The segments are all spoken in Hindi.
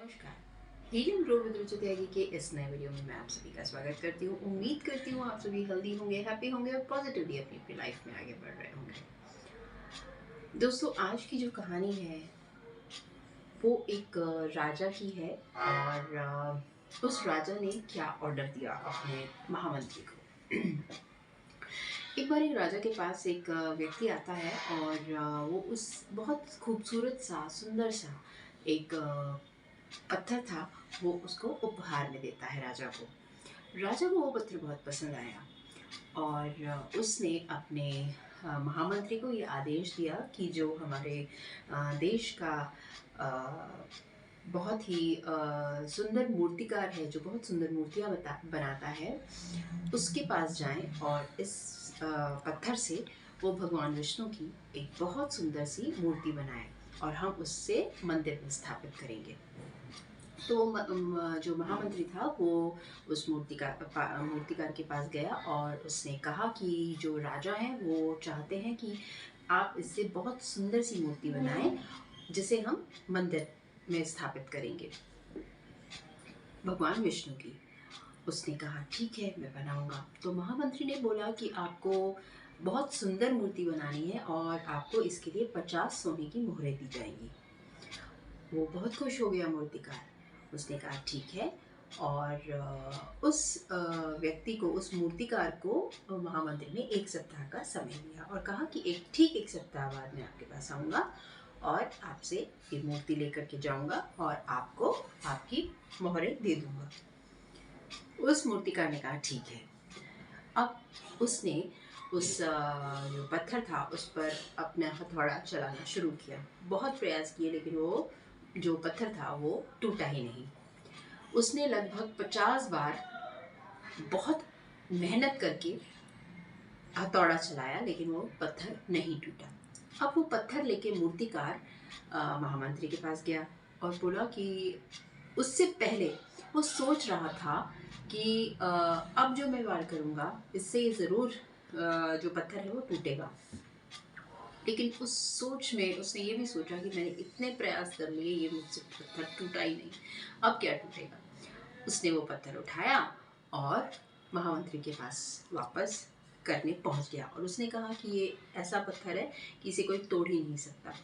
नमस्कार। हीलिंग ग्रो विद रुचि त्यागी के इस नए वीडियो में मैं आप सभी का स्वागत करती हूँ। उम्मीद करती हूँ आप सभी हेल्दी होंगे, हैप्पी होंगे और पॉजिटिवली अपनी अपनी लाइफ में आगे बढ़ रहे होंगे। दोस्तों, आज की जो कहानी है वो एक राजा की है और उस राजा ने क्या ऑर्डर दिया अपने महामंत्री को। एक बार एक राजा के पास एक व्यक्ति आता है और वो उस बहुत खूबसूरत सा सुंदर सा एक पत्थर था, वो उसको उपहार में देता है राजा को। राजा को वो पत्थर बहुत पसंद आया और उसने अपने महामंत्री को ये आदेश दिया कि जो हमारे देश का अ, बहुत ही सुंदर मूर्तिकार है, जो बहुत सुंदर मूर्तियाँ बनाता है, उसके पास जाएं और इस पत्थर से वो भगवान विष्णु की एक बहुत सुंदर सी मूर्ति बनाए और हम उससे मंदिर में स्थापित करेंगे। तो जो महामंत्री था वो उस मूर्तिकार के पास गया और उसने कहा कि जो राजा हैं वो चाहते हैं कि आप इससे बहुत सुंदर सी मूर्ति बनाएं जिसे हम मंदिर में स्थापित करेंगे, भगवान विष्णु की। उसने कहा ठीक है, मैं बनाऊंगा। तो महामंत्री ने बोला कि आपको बहुत सुंदर मूर्ति बनानी है और आपको इसके लिए 50 सोने की मोहरें दी जाएंगी। वो बहुत खुश हो गया मूर्तिकार। उसने कहा ठीक है और उस व्यक्ति को, उस मूर्तिकार को महामंत्री ने 1 सप्ताह का समय दिया और कहा कि ठीक 1 सप्ताह बाद मैं आपके पास आऊँगा और आपसे ये मूर्ति लेकर के जाऊँगा और आपको आपकी मोहरें दे दूँगा। उस मूर्तिकार ने कहा ठीक है। अब उसने उस जो पत्थर था उस पर अपना हथौड़ा चलाना शुरू किया। बहुत प्रयास किए लेकिन वो जो पत्थर था वो टूटा ही नहीं। उसने लगभग 50 बार बहुत मेहनत करके हथौड़ा चलाया लेकिन वो पत्थर नहीं टूटा। अब वो पत्थर लेके मूर्तिकार महामंत्री के पास गया और बोला कि उससे पहले वो सोच रहा था कि अब जो मैं वार करूँगा इससे ये ज़रूर जो पत्थर है वो टूटेगा। लेकिन उस सोच में उसने ये भी सोचा कि मैंने इतने प्रयास कर लिए, ये मुझसे पत्थर टूटा ही नहीं, अब क्या टूटेगा। उसने वो पत्थर उठाया और महामंत्री के पास वापस करने पहुंच गया और उसने कहा कि ये ऐसा पत्थर है कि इसे कोई तोड़ ही नहीं सकता,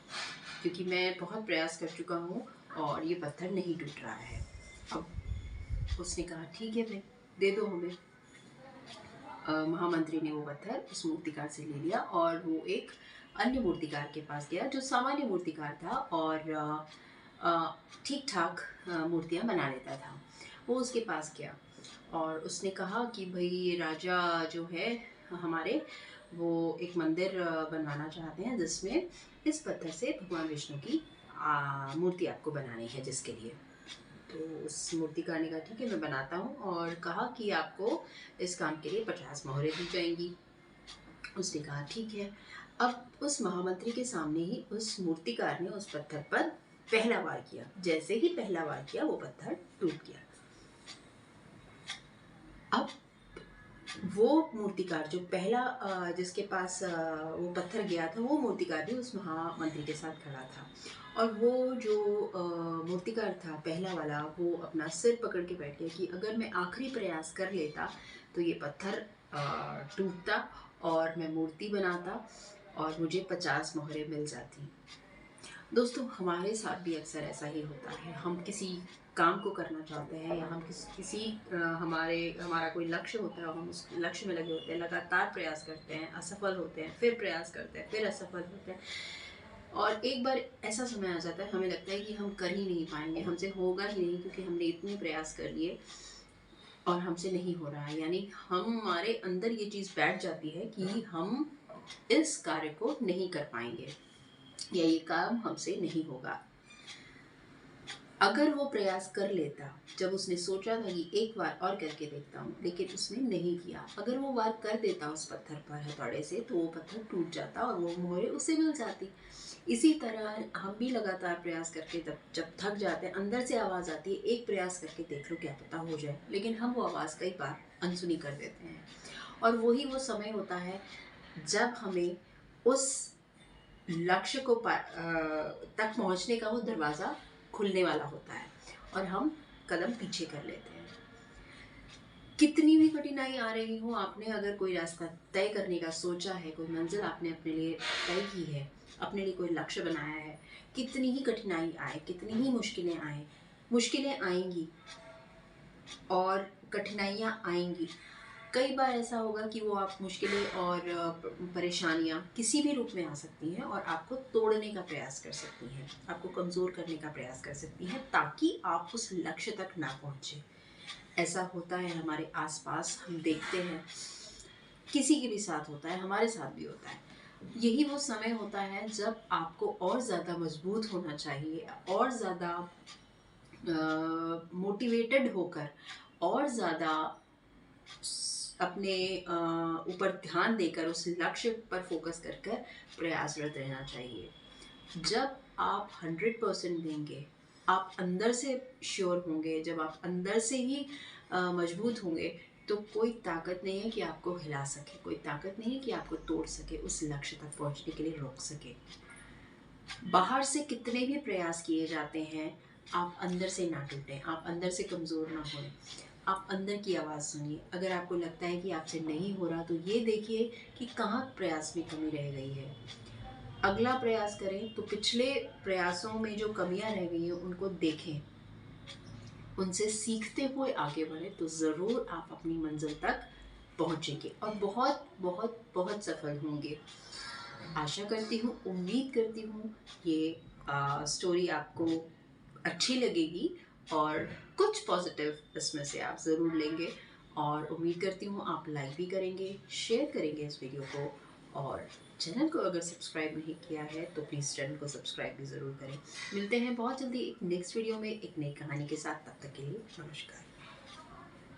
क्योंकि मैं बहुत प्रयास कर चुका हूँ और ये पत्थर नहीं टूट रहा है। अब उसने कहा ठीक है भाई, दे दो हमें। महामंत्री ने वो पत्थर उस मूर्तिकार से ले लिया और वो एक अन्य मूर्तिकार के पास गया जो सामान्य मूर्तिकार था और ठीक ठाक मूर्तियाँ बना लेता था। वो उसके पास गया और उसने कहा कि भाई राजा जो है हमारे, वो एक मंदिर बनवाना चाहते हैं जिसमें इस पत्थर से भगवान विष्णु की मूर्ति आपको बनानी है, जिसके लिए। तो उस मूर्तिकार ने कहा ठीक है, मैं बनाता हूँ और कहा कि आपको इस काम के लिए 50 मोहरें दी जाएंगी। उसने कहा ठीक है। अब उस महामंत्री के सामने ही उस मूर्तिकार ने उस पत्थर पर पहला वार किया। जैसे ही पहला वार किया वो पत्थर टूट गया। अब वो मूर्तिकार जो पहला जिसके पास वो पत्थर गया था, वो मूर्तिकार भी उस महामंत्री के साथ खड़ा था और वो जो मूर्तिकार था पहला वाला, वो अपना सिर पकड़ के बैठ गया कि अगर मैं आखिरी प्रयास कर लेता तो ये पत्थर टूटता और मैं मूर्ति बनाता और मुझे 50 मोहरें मिल जाती। दोस्तों, हमारे साथ भी अक्सर ऐसा ही होता है। हम किसी काम को करना चाहते हैं या हम किसी हमारा कोई लक्ष्य होता है और हम उस लक्ष्य में लगे होते हैं, लगातार प्रयास करते हैं, असफल होते हैं, फिर प्रयास करते हैं, फिर असफल होते हैं और एक बार ऐसा समय आ जाता है हमें लगता है कि हम कर ही नहीं पाएंगे, हमसे होगा ही नहीं, क्योंकि हमने इतने प्रयास कर लिए और हमसे नहीं हो रहा है। यानी हमारे अंदर ये चीज़ बैठ जाती है कि हम इस कार्य को नहीं कर पाएंगे या ये काम हमसे नहीं होगा। अगर वो प्रयास कर लेता, जब उसने सोचा था कि एक बार और करके देखता हूँ, लेकिन उसने नहीं किया। अगर वो वार कर देता उस पत्थर पर हथौड़े से तो वो पत्थर टूट जाता और वो मोहरें उसे मिल जाती। इसी तरह हम भी लगातार प्रयास करके जब थक जाते हैं, अंदर से आवाज़ आती है एक प्रयास करके देख लो, क्या पता हो जाए, लेकिन हम वो आवाज़ कई बार अनसुनी कर देते हैं। और वही वो समय होता है जब हमें उस लक्ष्य को तक पहुंचने का वो दरवाज़ा खुलने वाला होता है और हम कदम पीछे कर लेते हैं। कितनी भी कठिनाई आ रही हो, आपने अगर कोई रास्ता तय करने का सोचा है, कोई मंजिल आपने अपने लिए तय की है, अपने लिए कोई लक्ष्य बनाया है, कितनी ही कठिनाई आए, कितनी ही मुश्किलें आए, मुश्किलें आएंगी और कठिनाइयाँ आएंगी। कई बार ऐसा होगा कि वो आप मुश्किलें और परेशानियाँ किसी भी रूप में आ सकती हैं और आपको तोड़ने का प्रयास कर सकती हैं, आपको कमज़ोर करने का प्रयास कर सकती हैं, ताकि आप उस लक्ष्य तक ना पहुँचे। ऐसा होता है हमारे आसपास, हम देखते हैं, किसी के भी साथ होता है, हमारे साथ भी होता है। यही वो समय होता है जब आपको और ज़्यादा मजबूत होना चाहिए, और ज़्यादा मोटिवेटेड होकर, और ज़्यादा अपने ऊपर ध्यान देकर उस लक्ष्य पर फोकस कर कर प्रयासरत रहना चाहिए। जब आप 100% देंगे, आप अंदर से श्योर होंगे, जब आप अंदर से ही मजबूत होंगे, तो कोई ताकत नहीं है कि आपको हिला सके, कोई ताकत नहीं है कि आपको तोड़ सके, उस लक्ष्य तक पहुंचने के लिए रोक सके। बाहर से कितने भी प्रयास किए जाते हैं, आप अंदर से ना टूटें, आप अंदर से कमज़ोर ना होएं। आप अंदर की आवाज़ सुनिए। अगर आपको लगता है कि आपसे नहीं हो रहा, तो ये देखिए कि कहाँ प्रयास में कमी रह गई है। अगला प्रयास करें तो पिछले प्रयासों में जो कमियां रह गई हैं उनको देखें, उनसे सीखते हुए आगे बढ़ें, तो ज़रूर आप अपनी मंजिल तक पहुंचेंगे और बहुत बहुत बहुत सफल होंगे। आशा करती हूँ, उम्मीद करती हूँ ये स्टोरी आपको अच्छी लगेगी और कुछ पॉजिटिव इसमें से आप ज़रूर लेंगे। और उम्मीद करती हूँ आप लाइक भी करेंगे, शेयर करेंगे इस वीडियो को, और चैनल को अगर सब्सक्राइब नहीं किया है तो प्लीज़ चैनल को सब्सक्राइब भी ज़रूर करें। मिलते हैं बहुत जल्दी एक नेक्स्ट वीडियो में एक नई कहानी के साथ। तब तक के लिए नमस्कार।